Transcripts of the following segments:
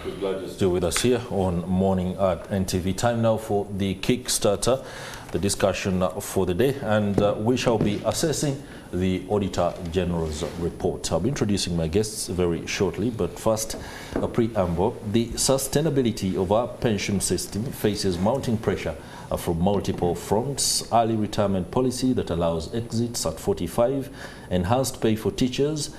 We're glad you're still with us here on Morning at NTV. Time now for the Kickstarter, the discussion for the day, and we shall be assessing the Auditor General's report. I'll be introducing my guests very shortly, but first, a preamble. The sustainability of our pension system faces mounting pressure from multiple fronts: early retirement policy that allows exits at 45, enhanced pay for teachers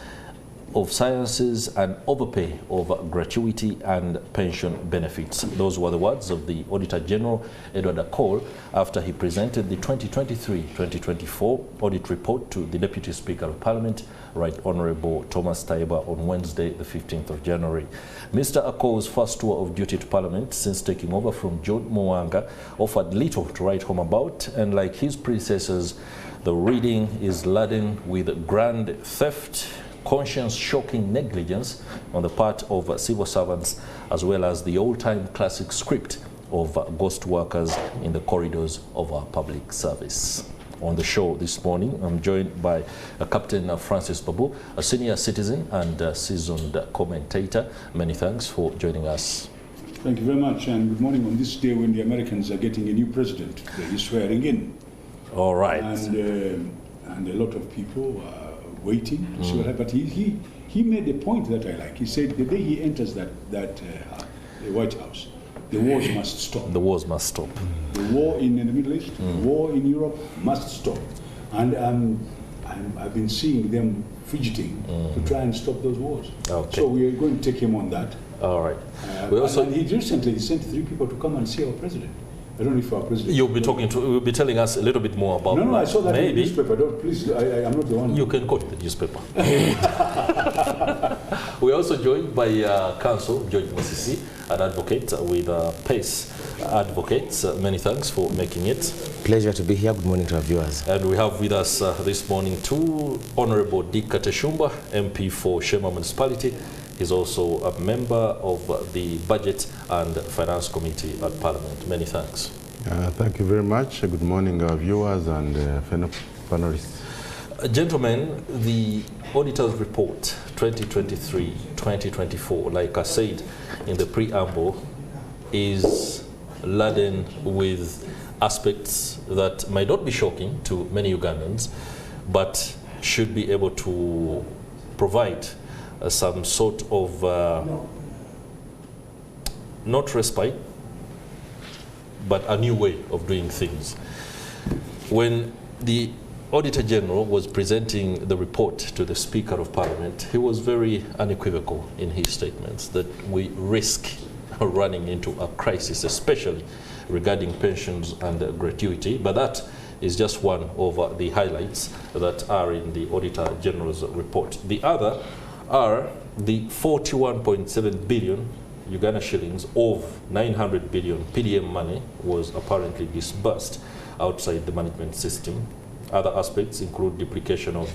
of sciences, and overpay of gratuity and pension benefits. Those were the words of the Auditor General Edward Akol after he presented the 2023-2024 audit report to the Deputy Speaker of Parliament, Right Honourable Thomas Taiba, on Wednesday, the 15th of January. Mr. Akol's first tour of duty to Parliament since taking over from George Musisi offered little to write home about, and like his predecessors, the reading is laden with grand theft, conscience-shocking negligence on the part of civil servants, as well as the old-time classic script of ghost workers in the corridors of our public service. On the show this morning, I'm joined by Captain Francis Babu, a senior citizen and seasoned commentator. Many thanks for joining us. Thank you very much, and good morning on this day when the Americans are getting a new president. They're swearing in. All right. And a lot of people waiting to see what happens. But he made a point that I like. He said the day he enters the White House, the wars must stop. The wars must stop. The war in the Middle East, the war in Europe must stop. And I've been seeing them fidgeting to try and stop those wars. Okay. So we are going to take him on that. All right. And he recently sent 3 people to come and see our president. I don't know if our president... You'll be telling us a little bit more about... No, I saw that maybe. in the newspaper. Don't, please, I'm not the one. You can quote the newspaper. We're also joined by Counsel George Musisi, an advocate with PACE Advocates. Many thanks for making it. Pleasure to be here. Good morning to our viewers. And we have with us this morning too Honourable Dickson Kateshumbwa, MP for Sheema Municipality. He's also a member of the Budget and Finance Committee at Parliament. Many thanks. Thank you very much. Good morning, our viewers and panelists. Gentlemen, the Auditor's Report 2023-2024, like I said in the preamble, is laden with aspects that might not be shocking to many Ugandans, but should be able to provide some sort of not respite, but a new way of doing things. When the Auditor General was presenting the report to the Speaker of Parliament, he was very unequivocal in his statements that we risk running into a crisis, especially regarding pensions and gratuity. But that is just one of the highlights that are in the Auditor General's report. The other are the 41.7 billion Uganda shillings of 900 billion PDM money was apparently disbursed outside the management system. Other aspects include duplication of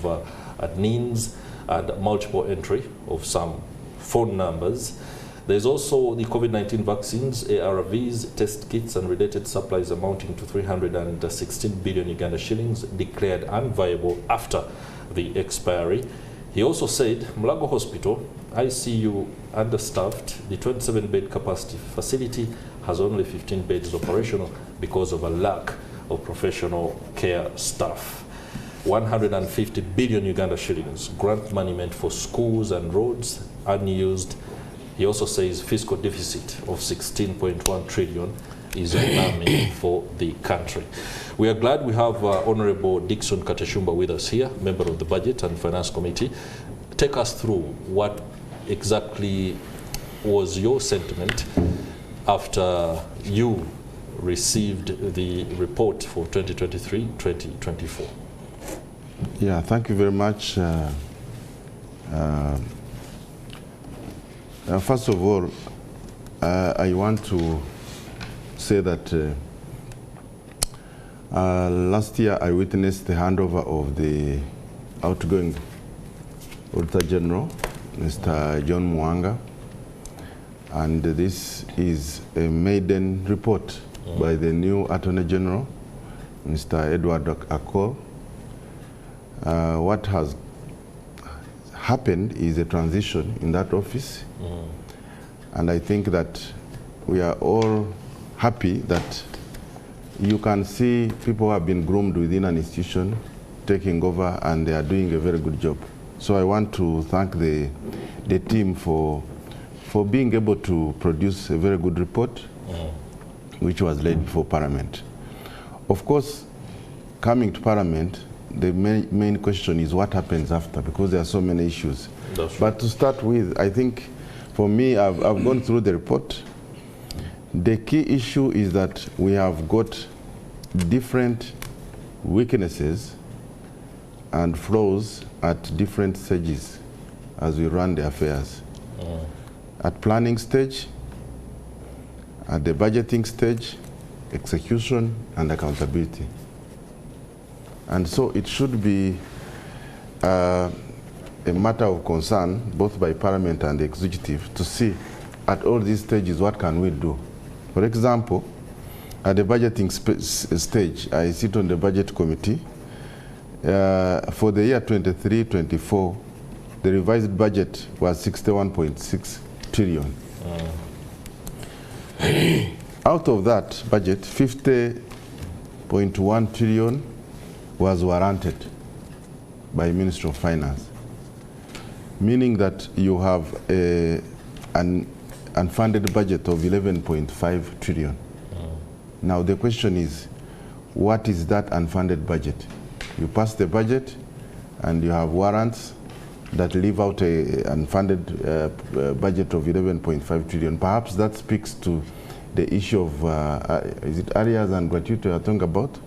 admins and multiple entry of some phone numbers. There's also the COVID-19 vaccines, ARVs, test kits and related supplies amounting to 316 billion Uganda shillings declared unviable after the expiry. He also said Mulago Hospital, ICU understaffed. The 27-bed capacity facility has only 15 beds operational because of a lack of professional care staff. 150 billion Uganda shillings grant money meant for schools and roads unused. He also says fiscal deficit of 16.1 trillion is alarming for the country. We are glad we have Honourable Dickson Kateshumbwa with us here, member of the Budget and Finance Committee. Take us through what exactly was your sentiment after you received the report for 2023-2024. Yeah, thank you very much. First of all, I want to say that last year I witnessed the handover of the outgoing Auditor General, Mr. John Musisi, and this is a maiden report by the new Attorney General, Mr. Edward Akol. What has happened is a transition in that office. And I think that we are all happy that you can see people who have been groomed within an institution taking over, and they are doing a very good job. So I want to thank the team for being able to produce a very good report, which was laid before Parliament. Of course, coming to Parliament, the main question is what happens after, because there are so many issues. But to start with, I think, for me, I've gone through the report. The key issue is that we have got different weaknesses and flaws at different stages as we run the affairs. At planning stage, at the budgeting stage, execution, and accountability. And so it should be a matter of concern, both by Parliament and the Executive, to see at all these stages what can we do. For example, at the budgeting stage, I sit on the budget committee. For the year 23-24, the revised budget was 61.6 trillion. Out of that budget, 50.1 trillion was warranted by Ministry of Finance, meaning that you have an unfunded budget of 11.5 trillion. Now the question is, what is that unfunded budget? You pass the budget and you have warrants that leave out an unfunded budget of 11.5 trillion. Perhaps that speaks to the issue of, is it areas and gratuity you're talking about?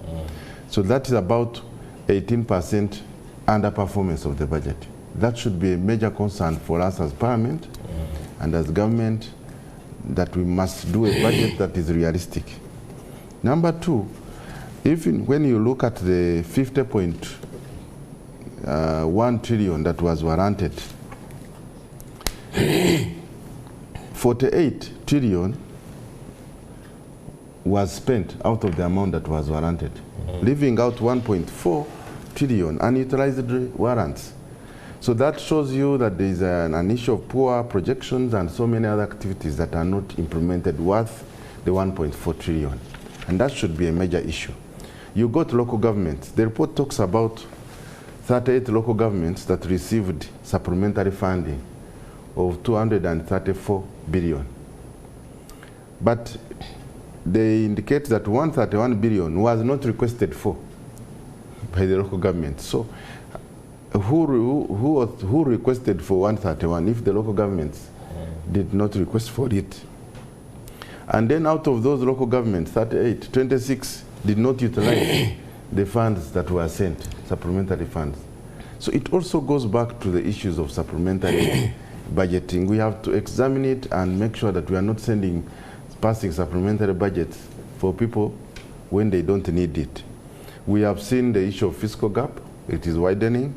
So that is about 18% underperformance of the budget. That should be a major concern for us as Parliament and as government, that we must do a budget that is realistic. Number two, even when you look at the 50.1 trillion that was warranted, 48 trillion was spent out of the amount that was warranted, leaving out 1.4 trillion unutilized warrants. So that shows you that there is an issue of poor projections and so many other activities that are not implemented worth the 1.4 trillion. And that should be a major issue. You go to local governments. The report talks about 38 local governments that received supplementary funding of 234 billion. But they indicate that 131 billion was not requested for by the local government. So who requested for 131 if the local governments did not request for it? And then out of those local governments, 38, 26 did not utilize the funds that were sent, supplementary funds. So it also goes back to the issues of supplementary budgeting. We have to examine it and make sure that we are not passing supplementary budgets for people when they don't need it. We have seen the issue of fiscal gap. It is widening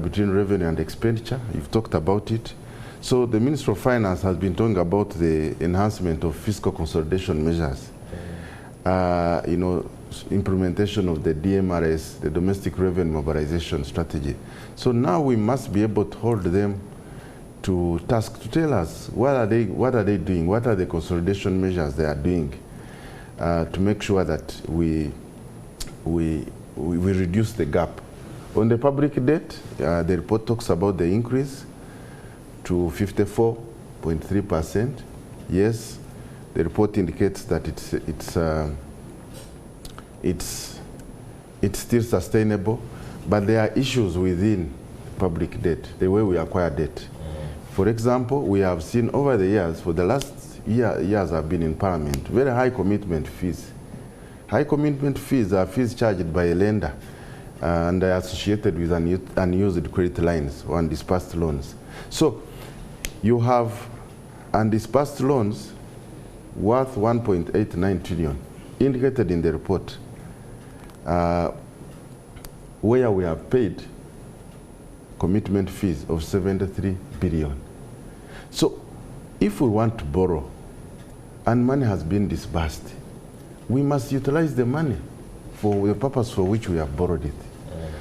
between revenue and expenditure. You've talked about it. So the Ministry of Finance has been talking about the enhancement of fiscal consolidation measures. You know, implementation of the DMRS, the Domestic Revenue Mobilization Strategy. So now we must be able to hold them to task to tell us what are they doing, what are the consolidation measures they are doing to make sure that we reduce the gap. On the public debt, the report talks about the increase to 54.3%. Yes, the report indicates that it's still sustainable, but there are issues within public debt, the way we acquire debt. For example, we have seen over the years, for the last years I've been in Parliament, very high commitment fees. High commitment fees are fees charged by a lender and are associated with unused credit lines or undisbursed loans. So you have undisbursed loans worth 1.89 trillion, indicated in the report, where we have paid commitment fees of 73 billion. So if we want to borrow and money has been disbursed, we must utilize the money for the purpose for which we have borrowed it.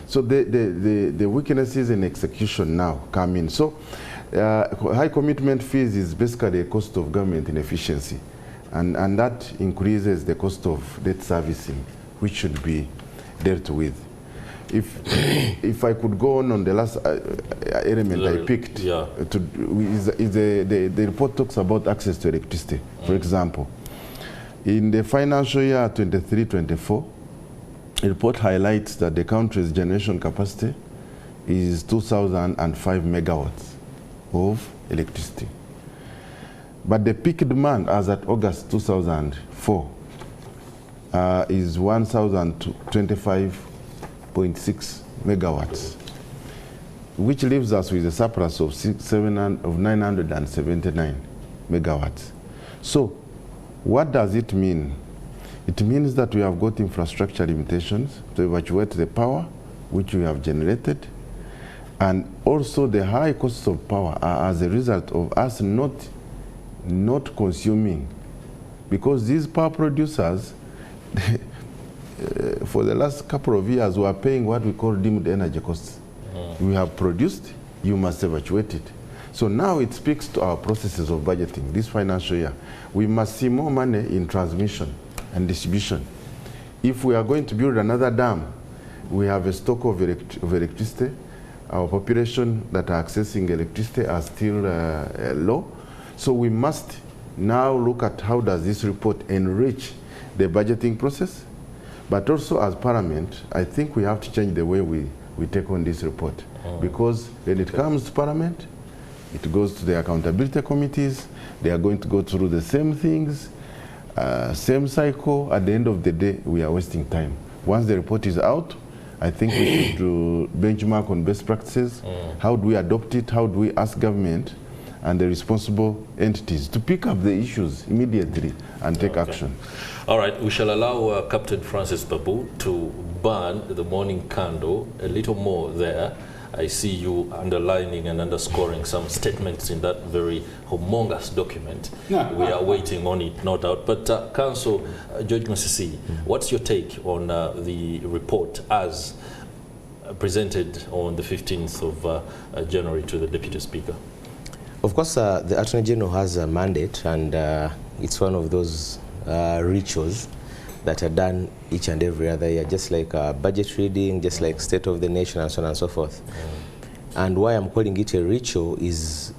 So the weaknesses in execution now come in. So High commitment fees is basically a cost of government inefficiency, and that increases the cost of debt servicing, which should be dealt with. If I could go on the last element I picked, the report talks about access to electricity. For example, in the financial year 23-24, the report highlights that the country's generation capacity is 2,005 megawatts of electricity. But the peak demand as at August 2004 is 1,025.6 megawatts, which leaves us with a surplus of 979 megawatts. So what does it mean? It means that we have got infrastructure limitations to evacuate the power which we have generated, and also the high costs of power are as a result of us not consuming, because these power producers for the last couple of years were paying what we call deemed energy costs. We have produced, you must evacuate it. So now it speaks to our processes of budgeting this financial year. We must see more money in transmission and distribution. If we are going to build another dam, we have a stock of electricity. Our population that are accessing electricity are still low. So we must now look at how does this report enrich the budgeting process. But also as Parliament, I think we have to change the way we take on this report. Because when it comes to Parliament, it goes to the accountability committees. They are going to go through the same things, same cycle. At the end of the day, we are wasting time. Once the report is out, I think we should benchmark on best practices. How do we adopt it? How do we ask government and the responsible entities to pick up the issues immediately and take action? All right, we shall allow Captain Francis Babu to burn the morning candle a little more there. I see you underlining and underscoring some statements in that very humongous document. We are waiting on it, no doubt. But Council, George Musisi, what's your take on the report as presented on the 15th of January to the Deputy Speaker? Of course, the Attorney General has a mandate, and it's one of those rituals that are done each and every other year, just like budget reading, just like State of the Nation, and so on and so forth. And why I'm calling it a ritual is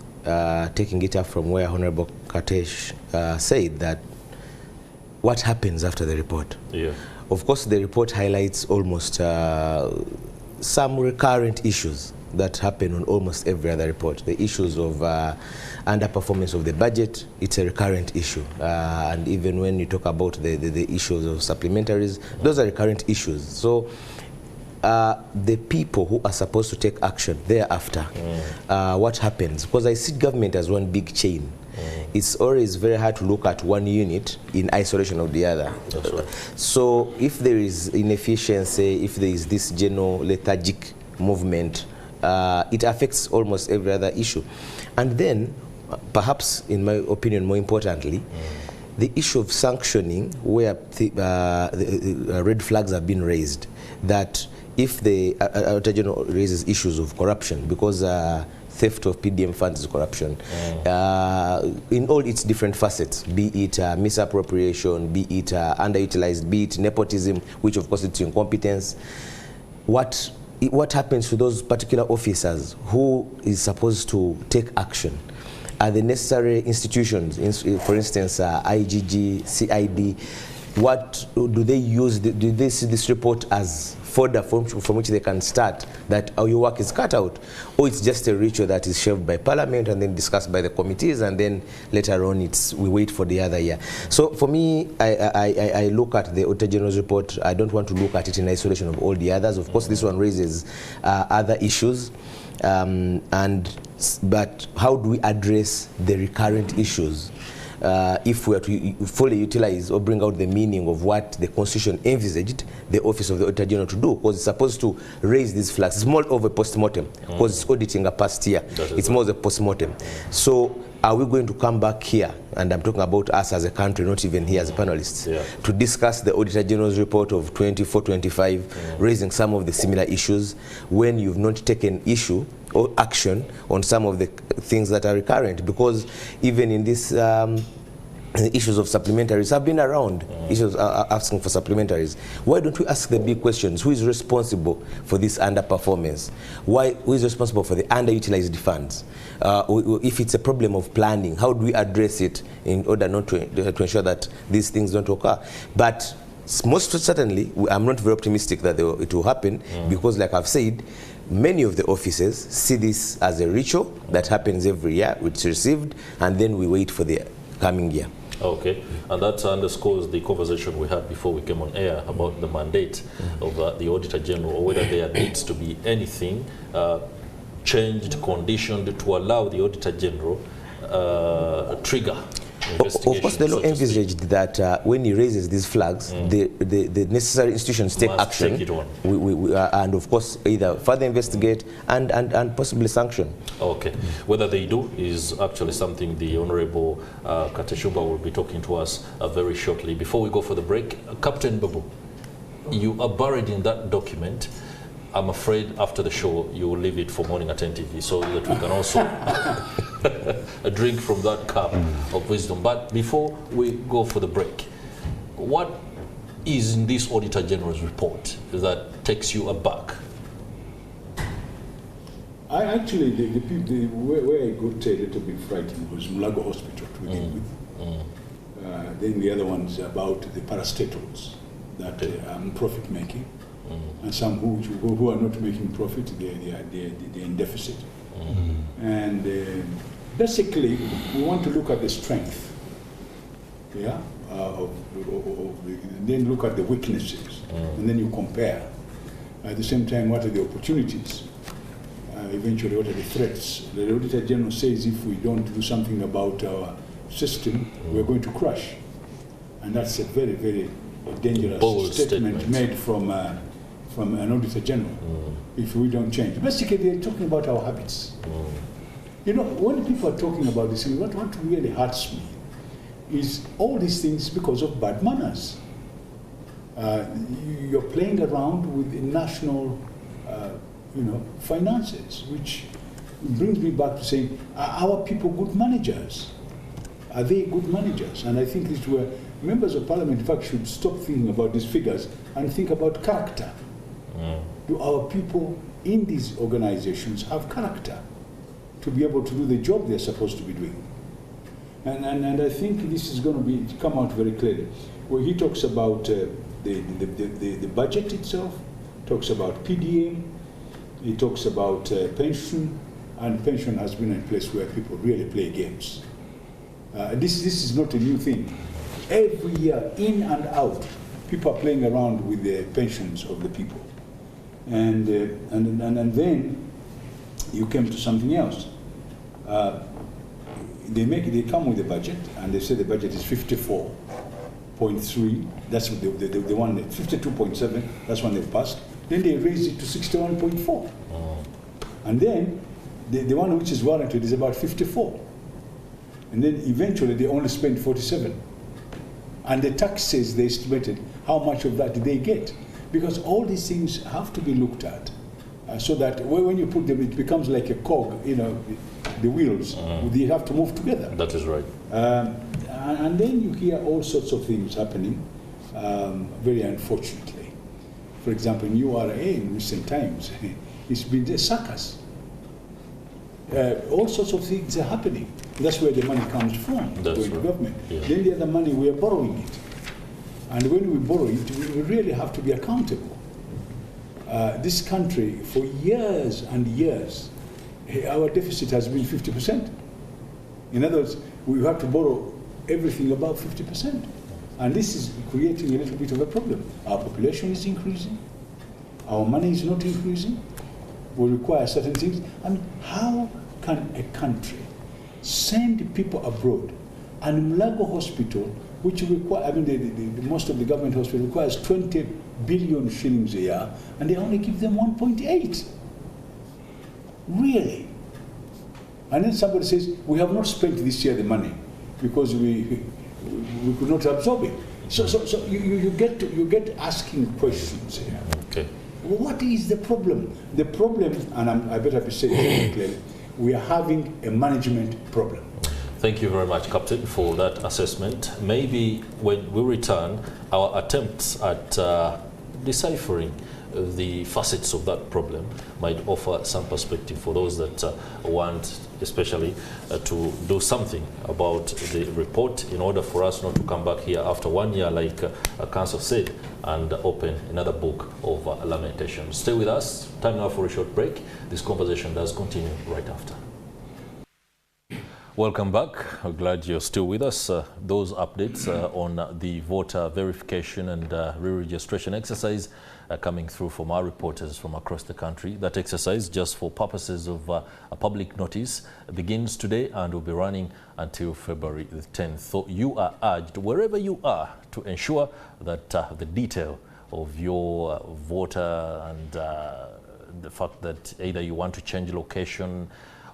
taking it up from where Honorable Katesh said that what happens after the report. Of course, the report highlights almost some recurrent issues that happen on almost every other report. The issues of underperformance of the budget, it's a recurrent issue. And even when you talk about the issues of supplementaries, those are recurrent issues. So the people who are supposed to take action thereafter, what happens? Because I see government as one big chain. It's always very hard to look at one unit in isolation of the other. That's right. So if there is inefficiency, if there is this general lethargic movement, it affects almost every other issue. And then, perhaps, in my opinion, more importantly, the issue of sanctioning, where the red flags have been raised, that if the Auditor General raises issues of corruption, because theft of PDM funds is corruption, in all its different facets, be it misappropriation, be it underutilized, be it nepotism, which of course it's incompetence, what happens to those particular officers? Who is supposed to take action? Are the necessary institutions, for instance, IGG, CID, what do they use? Do they see this report as fodder from which they can start, that your work is cut out? Or it's just a ritual that is shelved by Parliament and then discussed by the committees, and then later on we wait for the other year? So for me, I look at the Auditor General's report. I don't want to look at it in isolation of all the others. Of course, this one raises other issues, but how do we address the recurrent issues? If we are to fully utilize or bring out the meaning of what the Constitution envisaged the Office of the Auditor General to do, because it's supposed to raise these flags. It's more of a post-mortem, because it's auditing a past year. It's more of a post-mortem. So are we going to come back here, and I'm talking about us as a country, not even here as panelists, to discuss the Auditor General's report of 24-25, raising some of the similar issues, when you've not taken issue action on some of the things that are recurrent, because even in this issues of supplementaries have been around, issues asking for supplementaries. Why don't we ask the big questions? Who is responsible for this underperformance? Who is responsible for the underutilized funds? If it's a problem of planning, how do we address it in order not to ensure that these things don't occur? But most certainly, I'm not very optimistic that it will happen, because like I've said, many of the offices see this as a ritual that happens every year, it's received, and then we wait for the coming year. Okay, and that underscores the conversation we had before we came on air about the mandate of the Auditor General, or whether there needs to be anything changed, conditioned to allow the Auditor General trigger Of course, the law envisaged that when he raises these flags, the necessary institutions take action, take it on. And of course either further investigate and possibly sanction. Okay, whether they do is actually something the Honorable Kateshumbwa will be talking to us very shortly. Before we go for the break, Captain Babu, you are buried in that document. I'm afraid after the show you will leave it for morning at NTV so that we can also drink from that cup of wisdom. But before we go for the break, what is in this Auditor General's report that takes you aback? I actually, where I got a little bit frightened was Mulago Hospital to begin with. Then the other one's about the parastatals that are profit making. And some who are not making profit, they're in deficit. And basically, we want to look at the strength, then look at the weaknesses, and then you compare. At the same time, what are the opportunities? Eventually, what are the threats? The Auditor General says if we don't do something about our system, we're going to crash. And that's a very, very dangerous statement made from an Auditor General, if we don't change. Basically, they're talking about our habits. You know, when people are talking about this, what really hurts me is all these things because of bad manners. You're playing around with national, finances, which brings me back to saying, are our people good managers? Are they good managers? And I think this is where members of Parliament, in fact, should stop thinking about these figures and think about character. Do our people in these organizations have character to be able to do the job they're supposed to be doing? And I think this is going to come out very clearly. Where he talks about the budget itself, talks about PDA, he talks about pension, and pension has been a place where people really play games. This is not a new thing. Every year, in and out, people are playing around with the pensions of the people. And then you came to something else. They come with a budget, and they say the budget is 54.3. That's the one, 52.7. That's one they've passed. Then they raise it to 61.4. And then the one which is warranted is about 54. And then eventually they only spend 47. And the taxes they estimated, how much of that did they get? Because all these things have to be looked at, so that when you put them, it becomes like a cog, the wheels, they have to move together. That is right. And then you hear all sorts of things happening, very unfortunately. For example, in URA in recent times, it's been a circus. All sorts of things are happening. That's where the money comes from, That's going to right. government. Yeah. Then the other money, we are borrowing it. And when we borrow it, we really have to be accountable. This country, for years and years, our deficit has been 50%. In other words, we have to borrow everything above 50%. And this is creating a little bit of a problem. Our population is increasing. Our money is not increasing. We require certain things. I mean, how can a country send people abroad? And Mulago Hospital, which require, most of the government hospital requires 20 billion shillings a year, and they only give them 1.8. Really? And then somebody says, we have not spent this year the money because we could not absorb it. So you get asking questions here. Okay. What is the problem? The problem, and I better be saying it clearly, we are having a management problem. Thank you very much, Captain, for that assessment. Maybe when we return, our attempts at deciphering the facets of that problem might offer some perspective for those that want, especially, to do something about the report in order for us not to come back here after 1 year, like Council said, and open another book of lamentations. Stay with us. Time now for a short break. This conversation does continue right after. Welcome back. I'm glad you're still with us. Those updates on the voter verification and re-registration exercise coming through from our reporters from across the country. That exercise, just for purposes of a public notice, begins today and will be running until February the 10th. So you are urged, wherever you are, to ensure that the detail of your voter and the fact that either you want to change location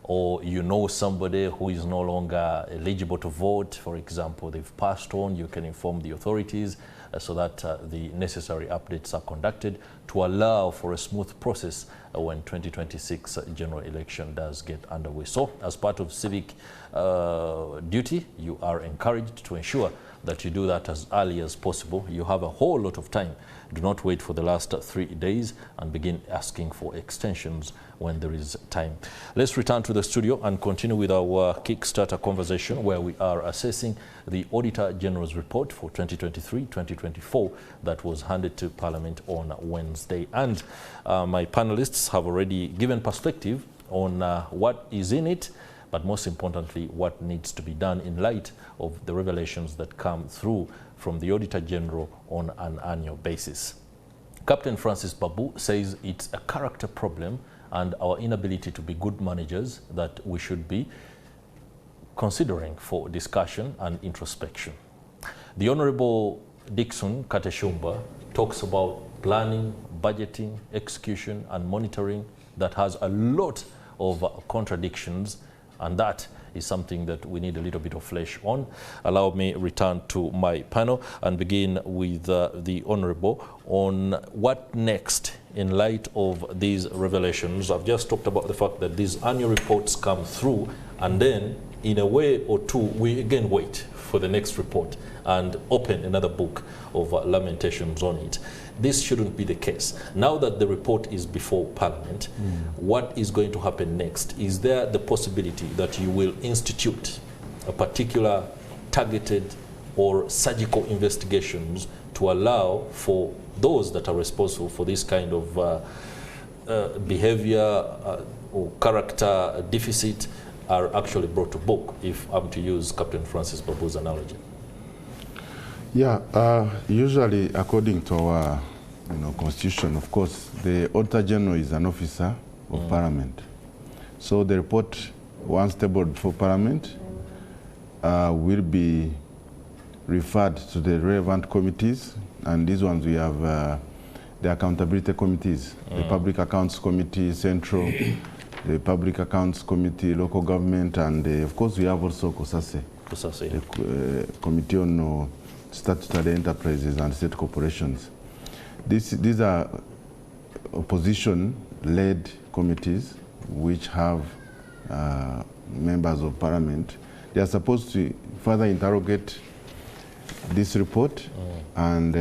or you know somebody who is no longer eligible to vote, for example, they've passed on, you can inform the authorities so that the necessary updates are conducted to allow for a smooth process when 2026 general election does get underway. So, as part of civic duty, you are encouraged to ensure that you do that as early as possible. You have a whole lot of time. Do not wait for the last 3 days and begin asking for extensions when there is time. Let's return to the studio and continue with our Kickstarter conversation, where we are assessing the Auditor General's report for 2023-2024 that was handed to Parliament on Wednesday. And my panelists have already given perspective on what is in it, but most importantly, what needs to be done in light of the revelations that come through from the Auditor General on an annual basis. Captain Francis Babu says it's a character problem and our inability to be good managers that we should be considering for discussion and introspection. The Honorable Dickson Kateshumbwa talks about planning, budgeting, execution and monitoring that has a lot of contradictions, and that is something that we need a little bit of flesh on. Allow me return to my panel and begin with the Honourable on what next in light of these revelations. I've just talked about the fact that these annual reports come through and then in a way or two we again wait for the next report and open another book of lamentations on it. This shouldn't be the case. Now that the report is before Parliament, what is going to happen next? Is there the possibility that you will institute a particular targeted or surgical investigations to allow for those that are responsible for this kind of behavior or character deficit are actually brought to book, if I'm to use Captain Francis Babu's analogy? Yeah, usually according to our constitution, of course, the Auditor General is an officer of Parliament. So the report, once tabled before Parliament, will be referred to the relevant committees, and these ones we have the accountability committees, the Public Accounts Committee, Central, the Public Accounts Committee, Local Government, and of course we have also COSASE, the Committee on Statutory Enterprises and State Corporations. These are opposition-led committees which have members of Parliament. They are supposed to further interrogate this report and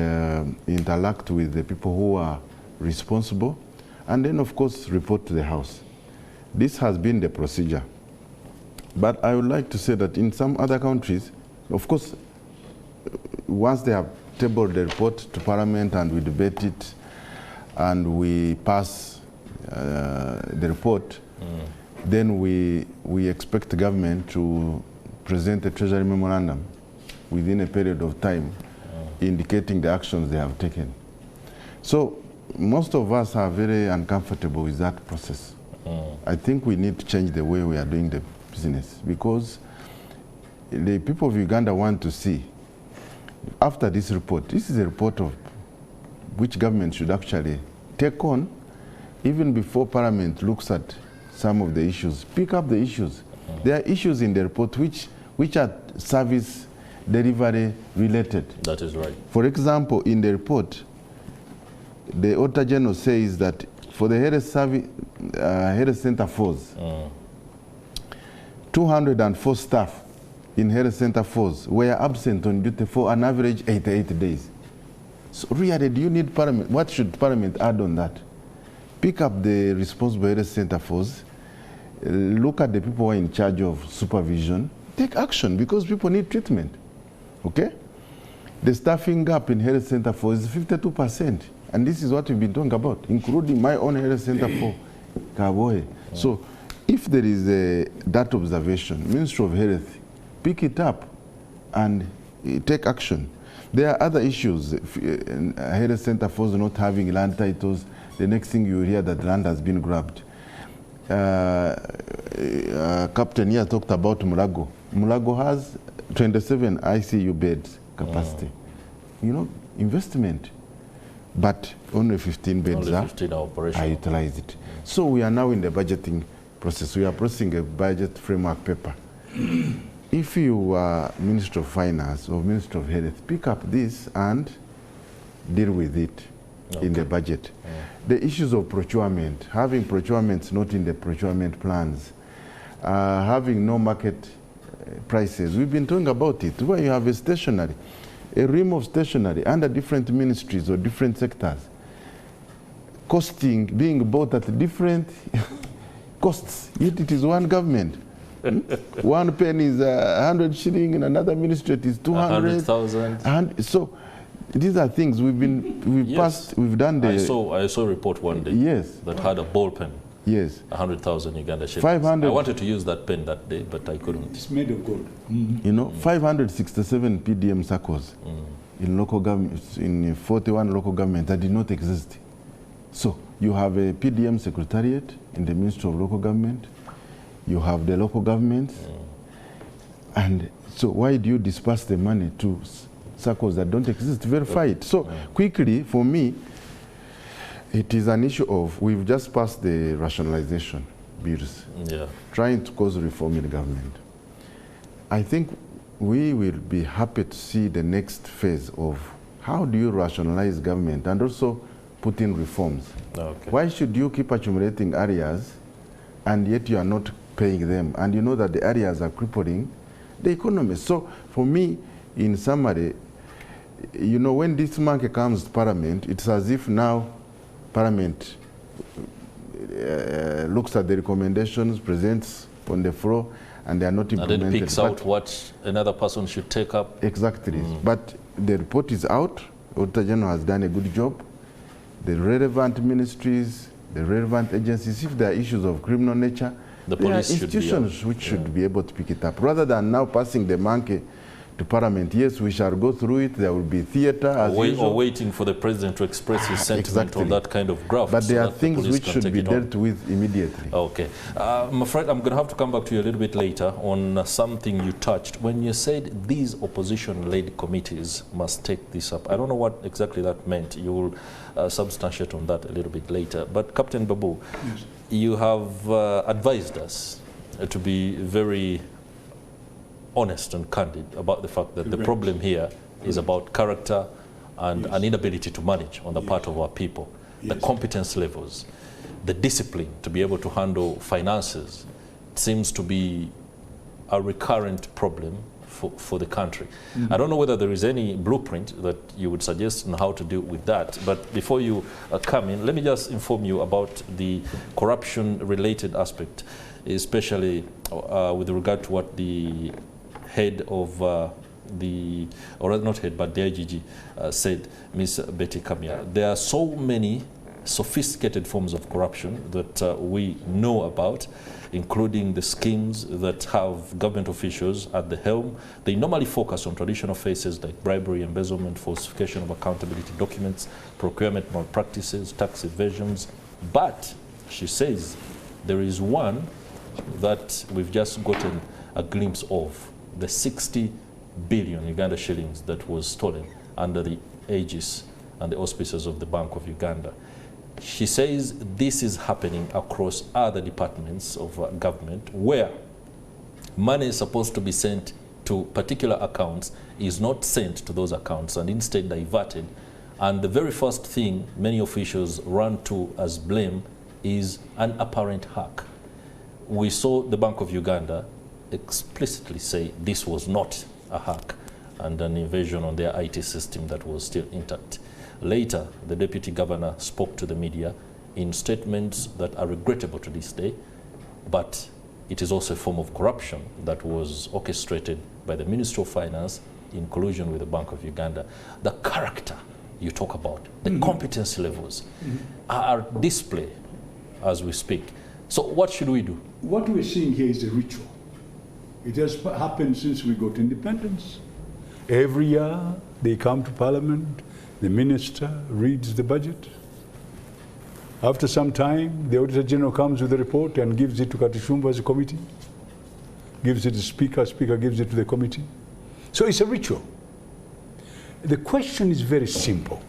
interact with the people who are responsible, and then of course report to the House. This has been the procedure. But I would like to say that in some other countries, of course, once they have tabled the report to Parliament and we debate it and we pass the report, then we expect the government to present a Treasury memorandum within a period of time indicating the actions they have taken. So most of us are very uncomfortable with that process. I think we need to change the way we are doing the business, because the people of Uganda want to see, after this report, this is a report of which government should actually take on, even before Parliament looks at some of the issues, pick up the issues. There are issues in the report which are service delivery related. That is right. For example, in the report, the Auditor General says that for the health center force, 204 staff in health center force were absent on duty for an average 88 days. So really, do you need Parliament? What should Parliament add on that? Pick up the responsible health center force, look at the people who are in charge of supervision, take action because people need treatment, okay? The staffing gap in health center force is 52%, and this is what we've been talking about, including my own health center for Kabohe. So if there is that observation, Ministry of Health, pick it up and take action. There are other issues, health center force not having land titles. The next thing you hear that land has been grabbed. Captain here talked about Mulago. Mulago has 27 ICU beds capacity. You know, investment, but only 15 beds only 15 are utilized. So we are now in the budgeting process. We are processing a budget framework paper. If you are Minister of Finance or Minister of Health, pick up this and deal with it in the budget. The issues of procurement, having procurements not in the procurement plans, having no market prices. We've been talking about it, where you have a stationery, a ream of stationery under different ministries or different sectors, costing, being bought at different costs, yet it is one government. One pen is 100 shilling, in another ministry it is 200. 100,000. And so these are things we've passed, we've done the... I saw a report one day that had a ball pen. Yes. 100,000 Uganda shillings. 500. I wanted to use that pen that day, but I couldn't. It's made of gold. You know, 567 PDM circles in local governments, in 41 local governments that did not exist. So you have a PDM secretariat in the Ministry of Local Government. You have the local governments. And so why do you disperse the money to circles that don't exist? Verify it. So quickly, for me, it is an issue of, we've just passed the rationalization bills, trying to cause reform in government. I think we will be happy to see the next phase of how do you rationalize government and also put in reforms. Why should you keep accumulating areas and yet you are not paying them? And you know that the areas are crippling the economy. So for me, in summary, you know, when this monkey comes to Parliament, it's as if now Parliament looks at the recommendations, presents on the floor, and they are not implemented. And then picks out what another person should take up. Exactly. But the report is out. Auditor General has done a good job. The relevant ministries, the relevant agencies, if there are issues of criminal nature, the there are police institutions which should be able to pick it up. Rather than now passing the monkey to Parliament, yes, we shall go through it, there will be theatre as usual. Or waiting for the President to express his sentiment on that kind of graft. But there are things which should be dealt with immediately. Okay. I'm afraid I'm going to have to come back to you a little bit later on something you touched. When you said these opposition-led committees must take this up, I don't know what exactly that meant. You will substantiate on that a little bit later. But Captain Babu, you have advised us to be very honest and candid about the fact that the problem here is about character and an inability to manage on the part of our people, the competence levels, the discipline to be able to handle finances seems to be a recurrent problem for the country. I don't know whether there is any blueprint that you would suggest on how to deal with that, but before you come in, let me just inform you about the corruption-related aspect, especially with regard to what the head of the, or not head, but the IGG said, Ms. Betty Kamya. There are so many sophisticated forms of corruption that we know about, including the schemes that have government officials at the helm. They normally focus on traditional faces like bribery, embezzlement, falsification of accountability documents, procurement malpractices, tax evasions. But she says there is one that we've just gotten a glimpse of, the 60 billion Uganda shillings that was stolen under the aegis and the auspices of the Bank of Uganda. She says this is happening across other departments of government where money is supposed to be sent to particular accounts is not sent to those accounts and instead diverted And the very first thing many officials run to as blame is an apparent hack. We saw the Bank of Uganda explicitly say this was not a hack and an invasion on their IT system that was still intact. Later, the deputy governor spoke to the media in statements that are regrettable to this day, but it is also a form of corruption that was orchestrated by the Ministry of Finance in collusion with the Bank of Uganda. The character you talk about, the competency levels are displayed as we speak. So what should we do? What we're seeing here is a ritual. It has happened since we got independence. Every year they come to Parliament, the minister reads the budget. After some time, the Auditor General comes with a report and gives it to Kateshumbwa as a committee, gives it to the Speaker, Speaker gives it to the committee. So it's a ritual. The question is very simple.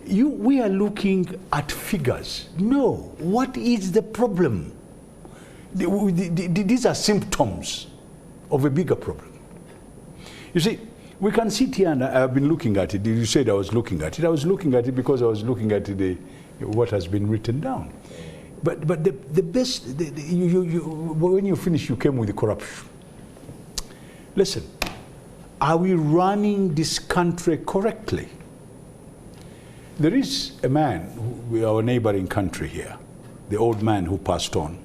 We are looking at figures. No, what is the problem? These are symptoms of a bigger problem. You see, we can sit here, and I've been looking at it. You said I was looking at it. I was looking at it because I was looking at what has been written down. But the best, when you finish, you came with the corruption. Listen, are we running this country correctly? There is a man, our neighboring country here, the old man who passed on.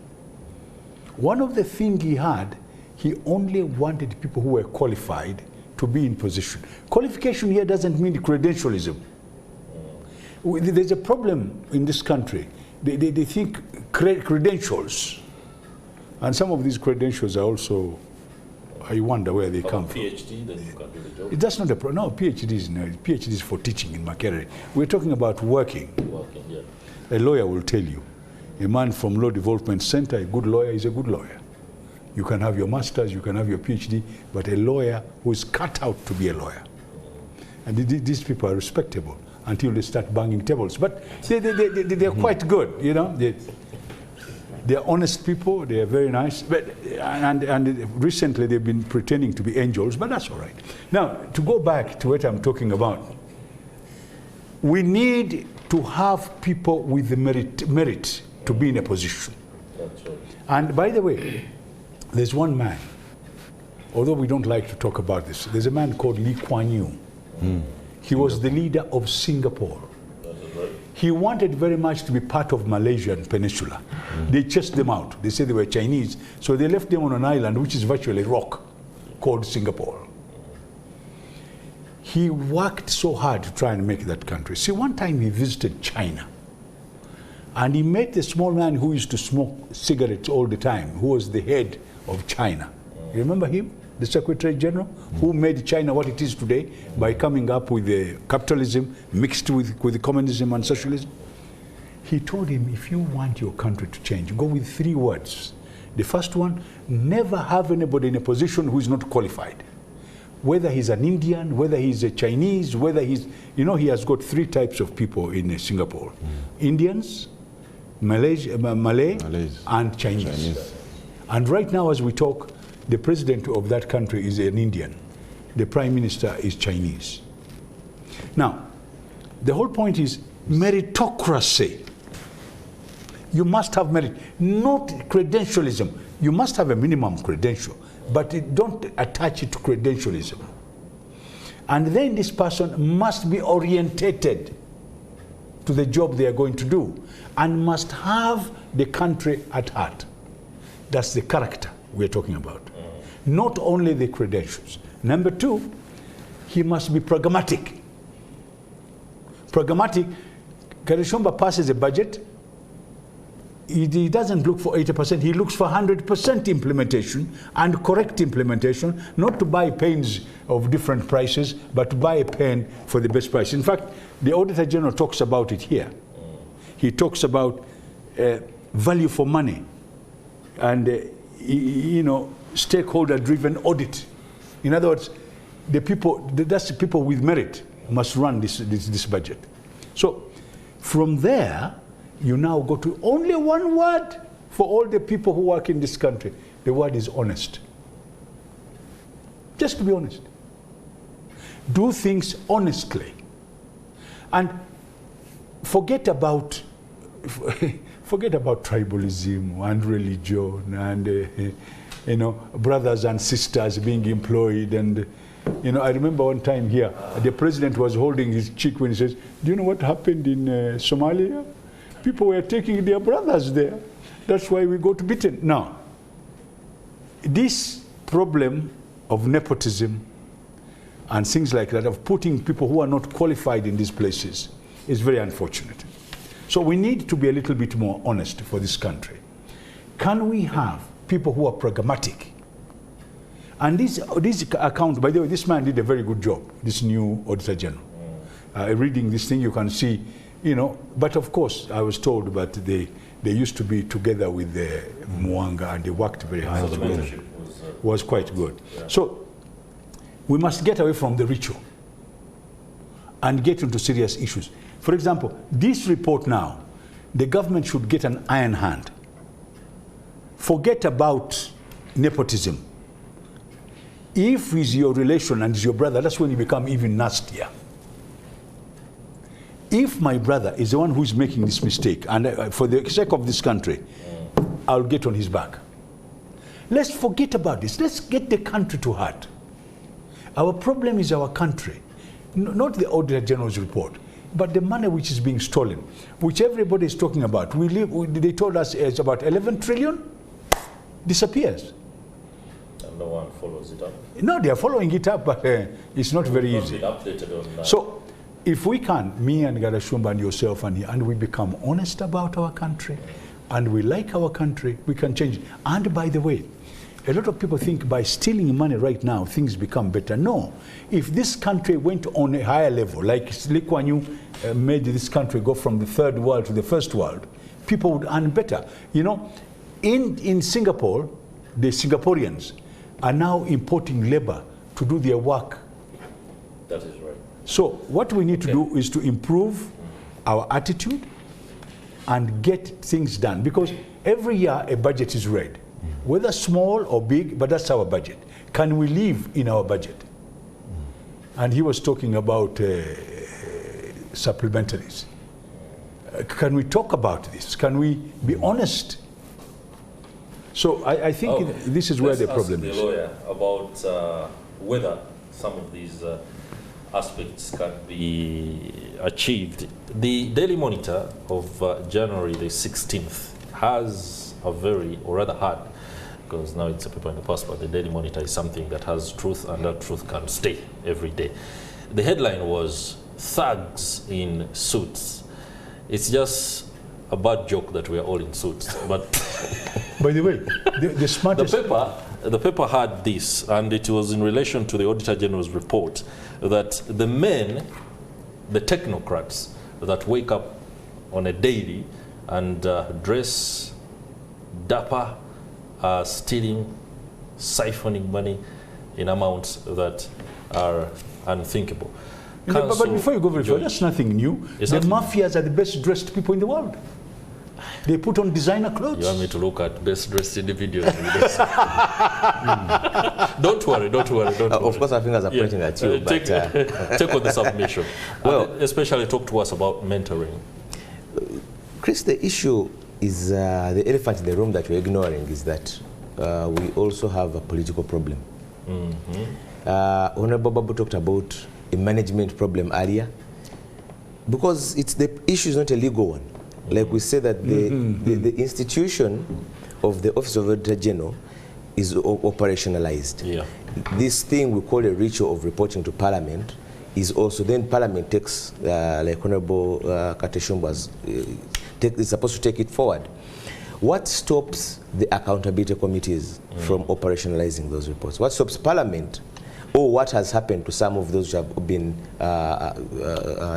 One of the things he had, he only wanted people who were qualified to be in position. Qualification here doesn't mean credentialism. There's a problem in this country. They think credentials. And some of these credentials are also, I wonder where they come from. PhD, then you can do the job. That's not a problem. No, PhD is for teaching in Makerere. We're talking about working. Working, yeah. A lawyer will tell you. A man from Law Development Center, a good lawyer is a good lawyer. You can have your master's, you can have your PhD, but a lawyer who is cut out to be a lawyer. And these people are respectable until they start banging tables. But they're quite good, you know. They're honest people, they're very nice. But, and recently they've been pretending to be angels, but that's all right. Now, to go back to what I'm talking about, we need to have people with the merit to be in a position. That's right. And by the way, there's one man, although we don't like to talk about this, there's a man called Lee Kuan Yew. He was the leader of Singapore. Right. He wanted very much to be part of Malaysian peninsula. They chased them out. They said they were Chinese, so they left them on an island which is virtually a rock called Singapore. He worked so hard to try and make that country. See, one time he visited China, and he met the small man who used to smoke cigarettes all the time, who was the head of China. You remember him? The Secretary General, who made China what it is today by coming up with the capitalism mixed with the communism and socialism. He told him, if you want your country to change, go with 3 words. The first one, never have anybody in a position who is not qualified. Whether he's an Indian, whether he's a Chinese, whether he's, you know, he has got 3 types of people in Singapore. Indians, Malay, and Chinese. And right now as we talk, the president of that country is an Indian. The prime minister is Chinese. Now, the whole point is meritocracy. You must have merit, not credentialism. You must have a minimum credential, but don't attach it to credentialism. And then this person must be orientated to the job they are going to do and must have the country at heart. That's the character we're talking about. Not only the credentials. Number 2, he must be pragmatic. Pragmatic, Kateshumbwa passes a budget. He doesn't look for 80%, he looks for 100% implementation and correct implementation, not to buy pens of different prices, but to buy a pen for the best price. In fact, the Auditor General talks about it here. He talks about value for money and, you know, stakeholder-driven audit. In other words, that's the people with merit must run this budget. So from there, you now go to only one word for all the people who work in this country. The word is honest. Just to be honest. Do things honestly. And forget about tribalism and religion and you know, brothers and sisters being employed. And you know, I remember one time here, the president was holding his cheek when he says, "Do you know what happened in Somalia? People were taking their brothers there. That's why we got beaten." Now, this problem of nepotism and things like that, of putting people who are not qualified in these places, is very unfortunate. So we need to be a little bit more honest for this country. Can we have people who are pragmatic? And this account, by the way, this man did a very good job, this new Auditor General. Reading this thing, you can see, you know, but of course, I was told that they used to be together with Mwanga, and they worked very hard. So the mentorship was quite good. Yeah. So we must get away from the ritual and get into serious issues. For example, this report now, the government should get an iron hand. Forget about nepotism. If he's your relation and is your brother, that's when you become even nastier. If my brother is the one who is making this mistake, and for the sake of this country, I'll get on his back. Let's forget about this. Let's get the country to heart. Our problem is our country, not the Auditor General's report, but the money which is being stolen, which everybody is talking about. They told us it's about 11 trillion, disappears. And no one follows it up. No, they are following it up, but it's not very easy. So, if we can, me and Kateshumbwa and yourself and we become honest about our country, and we like our country, we can change it. And by the way, a lot of people think by stealing money right now, things become better. No. If this country went on a higher level, like Lee Kuan Yew made this country go from the third world to the first world, people would earn better. You know, in Singapore, the Singaporeans are now importing labor to do their work. That is right. So what we need to do is to improve our attitude and get things done, because every year a budget is read, whether small or big, but that's our budget. Can we live in our budget? And he was talking about supplementaries. Can we talk about this? Can we be honest? So I think this is where the problem is. Let's ask the lawyer about whether some of these aspects can be achieved. The Daily Monitor of January the 16th has a very, or rather had, because now it's a paper in the past, but the Daily Monitor is something that has truth, and that truth can stay every day. The headline was "Thugs in Suits." It's just a bad joke that we are all in suits, but by the way, the smartest... The paper had this, and it was in relation to the Auditor General's report, that the men, the technocrats that wake up on a daily and dress dapper, are stealing, siphoning money in amounts that are unthinkable. But before you go very far, that's nothing new. The mafias are the best dressed people in the world. They put on designer clothes. You want me to look at best dressed individuals? Don't worry. Of course, our fingers are pointing at you. Take on the submission. Well, especially talk to us about mentoring. Chris, the issue is the elephant in the room that we're ignoring is that we also have a political problem. Honorable Babu talked about a management problem earlier, because the issue is not a legal one. Like we say that the institution of the Office of Auditor General is operationalized. Yeah. This thing we call a ritual of reporting to Parliament is also, then Parliament takes, like Honorable Kateshumbwa is supposed to take it forward. What stops the accountability committees from operationalizing those reports? What stops Parliament, or what has happened to some of those who have been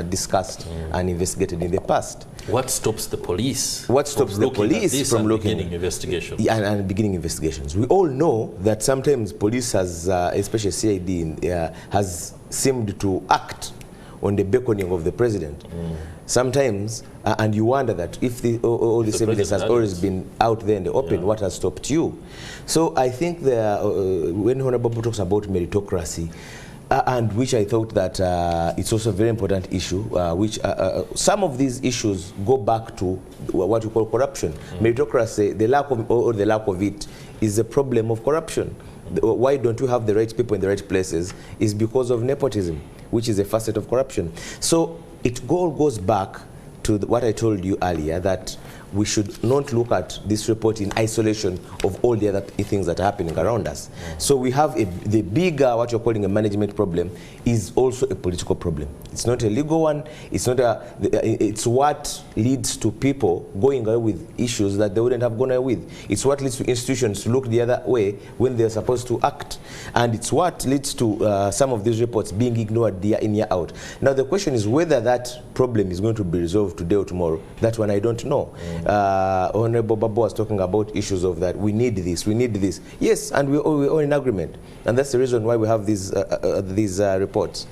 discussed and investigated in the past? What stops the police? What stops the police from beginning investigations? And beginning investigations. We all know that sometimes police has, especially CID, has seemed to act on the beckoning of the president. Sometimes, and you wonder that if all this evidence has always been out there in the open, what has stopped you? So I think when Honorable Babu talks about meritocracy, And which I thought that it's also a very important issue, which some of these issues go back to what you call corruption. Meritocracy, the lack of it is a problem of corruption. Why don't you have the right people in the right places is because of nepotism, which is a facet of corruption. So it all goes back to what I told you earlier, that we should not look at this report in isolation of all the other things that are happening around us. So we have the bigger, what you're calling a management problem, is also a political problem. It's not a legal one. It's not it's what leads to people going away with issues that they wouldn't have gone away with. It's what leads to institutions to look the other way when they're supposed to act. And it's what leads to some of these reports being ignored year in, year out. Now the question is whether that problem is going to be resolved today or tomorrow. That one I don't know. Honorable Babu was talking about issues of that. We need this, we need this. Yes, and we're all in agreement. And that's the reason why we have these reports.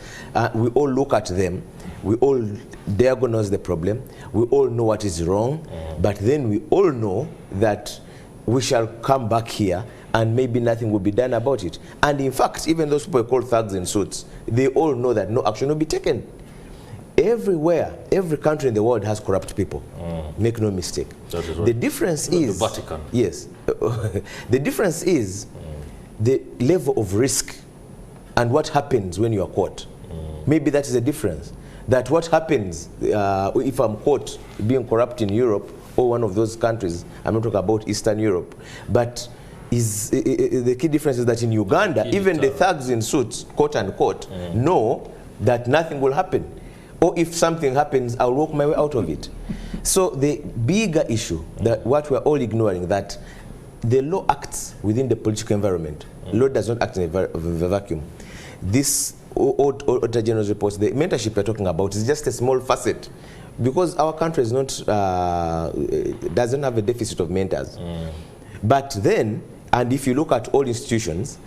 We all look at them. We all diagnose the problem. We all know what is wrong. But then we all know that we shall come back here and maybe nothing will be done about it. And in fact, even those people called thugs in suits, they all know that no action will be taken. Everywhere, every country in the world has corrupt people. Make no mistake. Right. The difference is... The Vatican. Yes. The difference is the level of risk and what happens when you are caught. Maybe that is the difference. That what happens if I'm caught being corrupt in Europe or one of those countries, I'm not talking about Eastern Europe, but the key difference is that in Uganda, even the thugs in suits, quote unquote, know that nothing will happen. Or if something happens, I'll walk my way out of it. So the bigger issue, that what we're all ignoring, that the law acts within the political environment. Law does not act in a vacuum. This Auditor General's reports, the mentorship we're talking about, is just a small facet, because our country is not doesn't have a deficit of mentors. But then, and if you look at all institutions,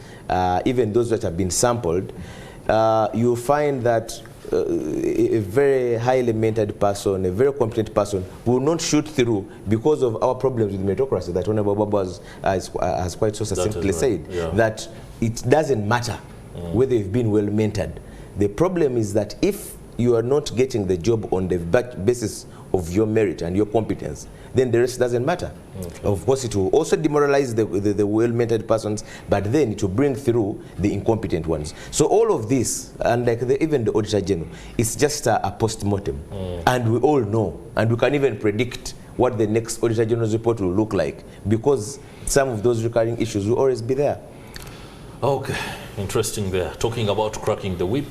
even those that have been sampled, you'll find that a very highly mentored person, a very competent person, will not shoot through because of our problems with meritocracy that Honorable Babu has quite so succinctly said, that it doesn't matter whether you've been well mentored. The problem is that if you are not getting the job on the basis of your merit and your competence, then the rest doesn't matter. Of course, it will also demoralize the well-mentored persons, but then it will bring through the incompetent ones. So all of this, and like even the Auditor General, it's just a post-mortem. And we all know, and we can even predict what the next Auditor General's report will look like, because some of those recurring issues will always be there. Okay, interesting there. Talking about cracking the whip,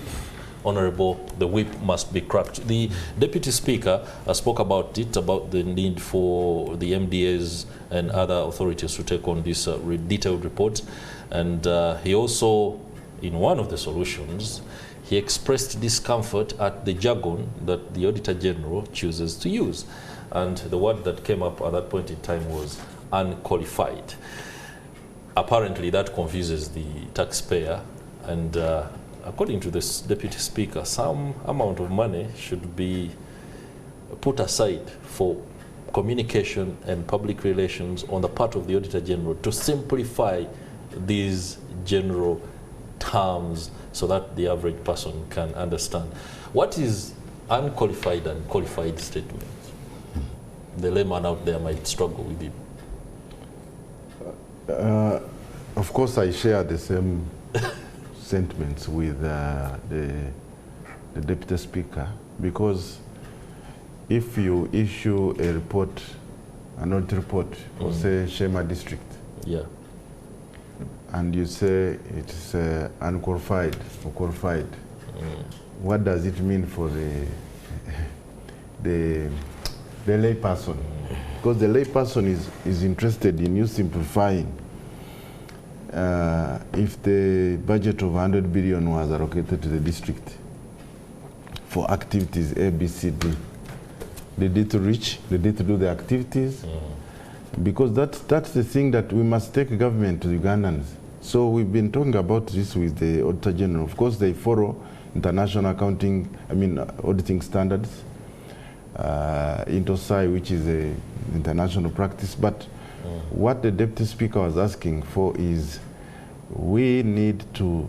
Honorable, the whip must be cracked. The Deputy Speaker spoke about it, about the need for the MDAs and other authorities to take on this detailed report. And he also, in one of the solutions, he expressed discomfort at the jargon that the Auditor General chooses to use. And the word that came up at that point in time was unqualified. Apparently that confuses the taxpayer, and according to this Deputy Speaker, some amount of money should be put aside for communication and public relations on the part of the Auditor General to simplify these general terms so that the average person can understand. What is unqualified and qualified statement? The layman out there might struggle with it. Of course, I share the same sentiments with the Deputy Speaker, because if you issue a report, an audit report for say Sheema district, and you say it's unqualified or qualified, what does it mean for the lay person? Because the lay person is interested in you simplifying. If the budget of 100 billion was allocated to the district for activities A, B, C, D, they did to reach, they did to do the activities, because that's the thing that we must take government to Ugandans. So we've been talking about this with the Auditor General. Of course, they follow international auditing standards, INTOSAI, which is a international practice, but what the Deputy Speaker was asking for is we need to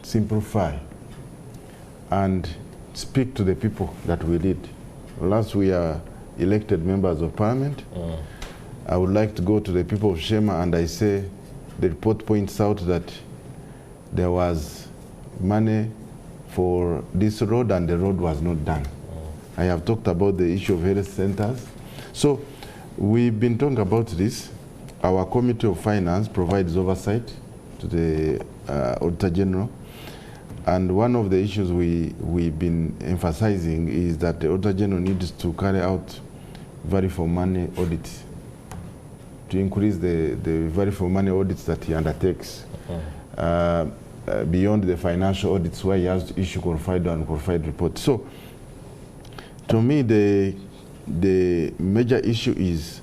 simplify, and speak to the people that we lead. Unless we are elected members of parliament, I would like to go to the people of Sheema and I say, the report points out that there was money for this road and the road was not done. I have talked about the issue of health centers. So we've been talking about this. Our Committee of Finance provides oversight to the Auditor General. And one of the issues we've been emphasizing is that the Auditor General needs to carry out value for money audits, to increase the value for money audits that he undertakes beyond the financial audits where he has to issue qualified and unqualified reports. So to me, the major issue is,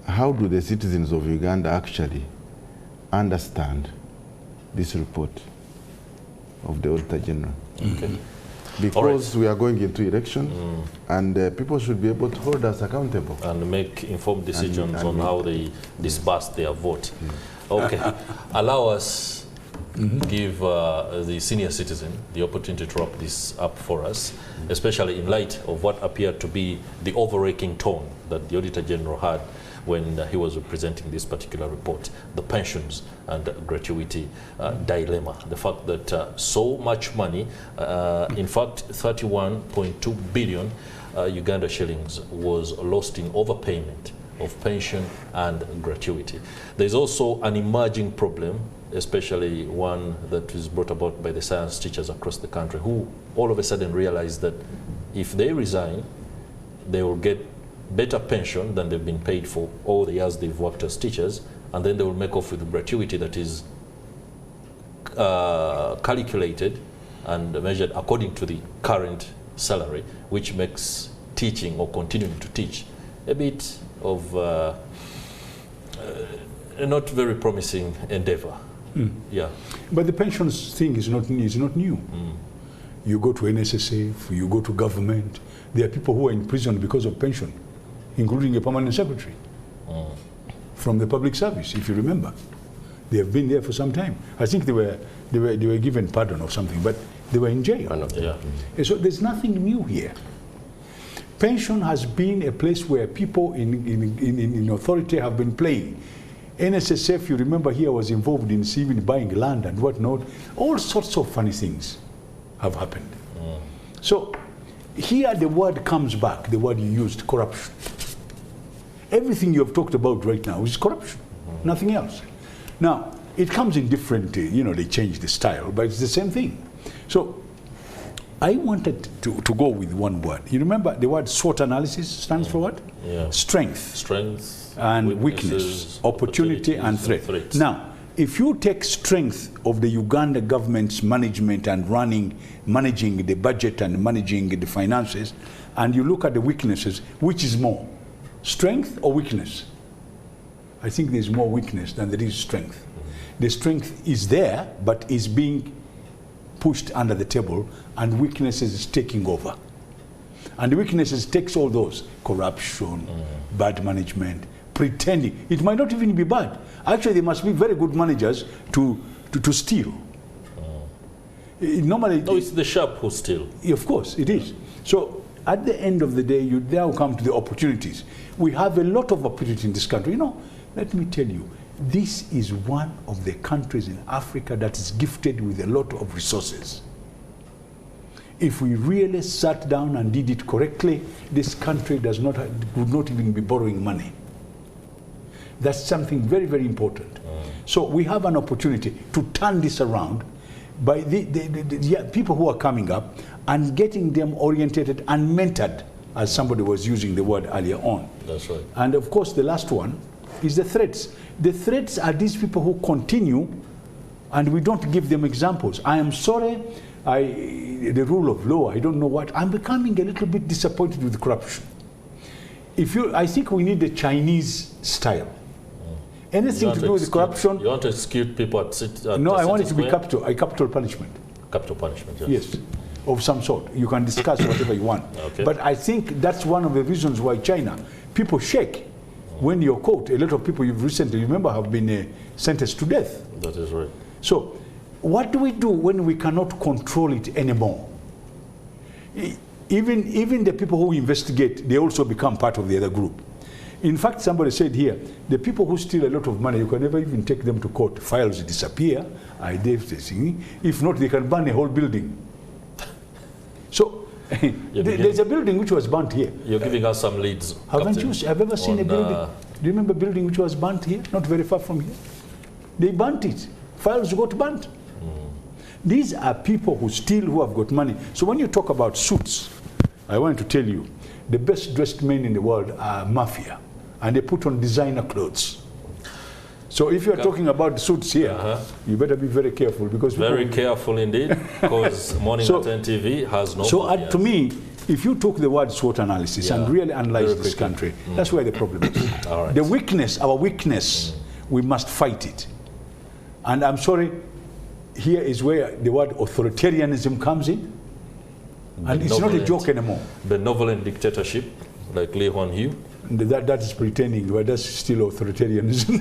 how do the citizens of Uganda actually understand this report of the Auditor General? Okay. Because we are going into election, and people should be able to hold us accountable. And make informed decisions on how they disburse their vote. Okay. Allow us give the senior citizen the opportunity to wrap this up for us, especially in light of what appeared to be the overraking tone that the Auditor General had when he was presenting this particular report, the pensions and gratuity dilemma. The fact that so much money, in fact 31.2 billion Uganda shillings was lost in overpayment of pension and gratuity. There's also an emerging problem, especially one that is brought about by the science teachers across the country, who all of a sudden realize that if they resign, they will get better pension than they've been paid for all the years they've worked as teachers, and then they will make off with the gratuity that is calculated and measured according to the current salary, which makes teaching or continuing to teach a bit of a not very promising endeavor. Yeah. But the pensions thing is not new. You go to NSSF, you go to government, there are people who are in prison because of pension, including a permanent secretary from the public service, if you remember. They have been there for some time. I think they were given pardon or something, but they were in jail. Yeah. So there's nothing new here. Pension has been a place where people in authority have been playing. NSSF, you remember, here was involved in even buying land and whatnot. All sorts of funny things have happened. So here the word comes back, the word you used, corruption. Everything you have talked about right now is corruption, nothing else. Now, it comes in different, they change the style, but it's the same thing. So I wanted to go with one word. You remember the word SWOT analysis stands for what? Yeah. Strength. Strength. And weakness, opportunity and threat. Now, if you take strength of the Uganda government's management and managing the budget and managing the finances, and you look at the weaknesses, which is more, strength or weakness? I think there's more weakness than there is strength. The strength is there, but is being pushed under the table, and weaknesses is taking over. And the weaknesses takes all those, corruption, bad management, pretending. It might not even be bad. Actually, they must be very good managers to steal. Normally, no, it's the sharp who steal. Of course, it is. So at the end of the day, you now come to the opportunities. We have a lot of opportunity in this country. Let me tell you, this is one of the countries in Africa that is gifted with a lot of resources. If we really sat down and did it correctly, this country would not even be borrowing money. That's something very, very important. So we have an opportunity to turn this around by the people who are coming up and getting them orientated and mentored, as somebody was using the word earlier on. That's right. And of course, the last one is the threats. The threats are these people who continue, and we don't give them examples. I am sorry, the rule of law, I don't know what. I'm becoming a little bit disappointed with corruption. I think we need the Chinese style. Anything to do with corruption. You want to execute people at no, I want it to be capital punishment. Capital punishment, yes. Yes, of some sort. You can discuss whatever you want. Okay. But I think that's one of the reasons why China, people shake when you're caught. A lot of people you've recently, remember, have been sentenced to death. That is right. So what do we do when we cannot control it anymore? Even the people who investigate, they also become part of the other group. In fact, somebody said here, the people who steal a lot of money, you can never even take them to court. Files disappear. If not, they can burn a whole building. So there's a building which was burnt here. You're giving us some leads. Haven't you ever seen a building? Do you remember a building which was burnt here, not very far from here? They burnt it. Files got burnt. These are people who steal, who have got money. So when you talk about suits, I want to tell you, the best dressed men in the world are mafia, and they put on designer clothes. So if you're talking about suits here, you better be very careful, because very careful indeed, because Morning at NTV has no. So to me, if you took the word SWOT analysis and really analyze this country, that's where the problem is. All right. The weakness, our weakness, we must fight it. And I'm sorry, here is where the word authoritarianism comes in. And it's not a joke anymore. Benevolent dictatorship, like Lee Kuan Yew. That is pretending, but that's still authoritarianism.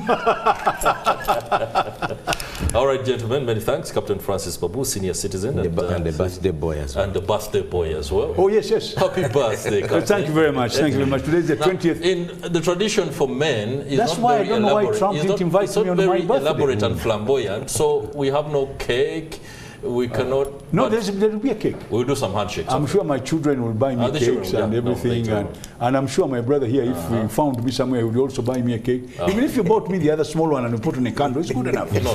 All right, gentlemen, many thanks. Captain Francis Babu, senior citizen. And the birthday boy as well. And the birthday boy as well. Oh, yes, yes. Happy birthday, Captain. Thank you very much. Thank you very much. Today is the 20th. In the tradition for men, is that's not why very I don't know why Trump didn't invite me on my birthday. Very elaborate and flamboyant, so we have no cake. We cannot. No, there will be a cake. We'll do some handshakes. I'm sure my children will buy me cakes and everything. And I'm sure my brother here, if he found me somewhere, he would also buy me a cake. Even if you bought me the other small one and you put on a candle, it's good enough. No.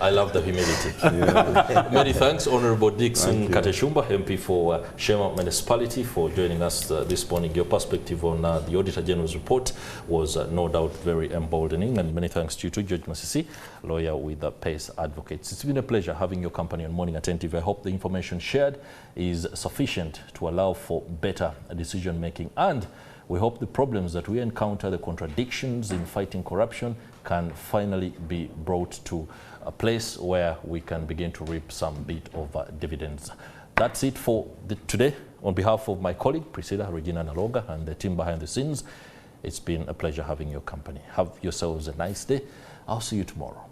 I love the humility. Many thanks, Honorable Dickson Kateshumbwa, MP for Sheema Municipality, for joining us this morning. Your perspective on the Auditor General's report was no doubt very emboldening. And many thanks to you too, George Musisi, lawyer with the PACE Advocates. It's been a pleasure having your company on Morning at NTV. I hope the information shared is sufficient to allow for better decision making, and we hope the problems that we encounter, the contradictions in fighting corruption, can finally be brought to a place where we can begin to reap some bit of dividends. That's it for today. On behalf of my colleague Priscilla Regina Naloga and the team behind the scenes, it's been a pleasure having your company. Have yourselves a nice day. I'll see you tomorrow.